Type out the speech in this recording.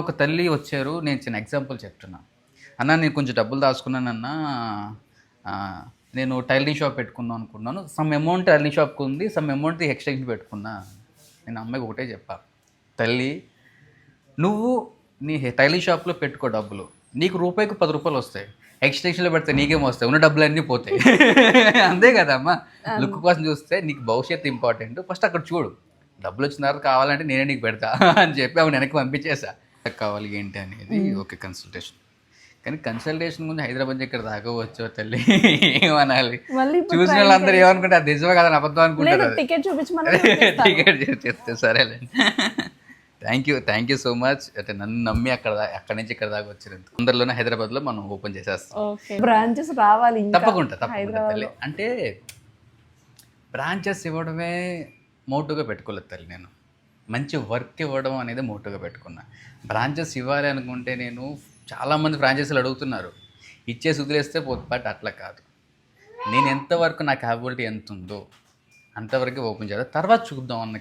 ఒక తల్లి వచ్చారు. నేను చిన్న ఎగ్జాంపుల్ చెప్తున్నా. అన్న నేను కొంచెం డబ్బులు దాచుకున్నానన్నా. నేను టైలరింగ్ షాప్ పెట్టుకుందాం అనుకున్నాను. సమ్ అమౌంట్ టైలరింగ్ షాప్‌కి ఉంది. సమ్ అమౌంట్ ఎక్స్‌చేంజ్ పెట్టుకున్నా. నేను అమ్మాయికి ఒకటే చెప్పా. తల్లి నువ్వు నీ టైలరింగ్ షాప్‌లో పెట్టుకో డబ్బులు. నీకు రూపాయికి రూ. 10 వస్తాయి. ఎక్స్‌టెన్షన్‌లో పెడితే నీకేమొస్తాయి? ఉన్న డబ్బులన్నీ పోతాయి. అంతే కదమ్మా! లుక్ కోసం చూస్తే నీకు భవిష్యత్తు ఇంపార్టెంట్. ఫస్ట్ అక్కడ చూడు. డబ్బులొచ్చిన తర్వాత కావాలంటే నేనే నీకు పెడతా అని చెప్పి ఆమెను వెనక్కి పంపించేసా. కావాలి ఏంటి అనేది ఓకే కన్సల్టేషన్. కానీ కన్సల్టేషన్ గురించి హైదరాబాద్ ఇక్కడ దాకా వచ్చావు తల్లి ఏమనాలి? చూసిన వాళ్ళందరూ ఏమనుకుంటే అది నిజమే కదా అబద్ధం అనుకుంటారు. టికెట్ టికెట్ చెప్తే సరేలేండి. Thank you so much. అంటే నన్ను నమ్మి అక్కడి నుంచి ఇక్కడ దాకా వచ్చినందుకు. తొందరలోనే హైదరాబాద్లో మనం ఓపెన్ చేసేస్తాం. బ్రాంచెస్ రావాలి తప్పకుండా తల్లి. అంటే బ్రాంచెస్ ఇవ్వడమే మోటుగా పెట్టుకోలేదు తల్లి. నేను మంచి వర్క్ ఇవ్వడం అనేది మోటుగా పెట్టుకున్నా. బ్రాంచెస్ ఇవ్వాలి అనుకుంటే నేను చాలామంది ఫ్రాంచైజీలు అడుగుతున్నారు, ఇచ్చేసి వదిలేస్తే పోతుంది. బట్ అట్లా కాదు. నేను ఎంతవరకు నా క్యాపబిలిటీ ఎంత ఉందో అంతవరకు ఓపెన్ చేయాలి, తర్వాత చూద్దాం అన్న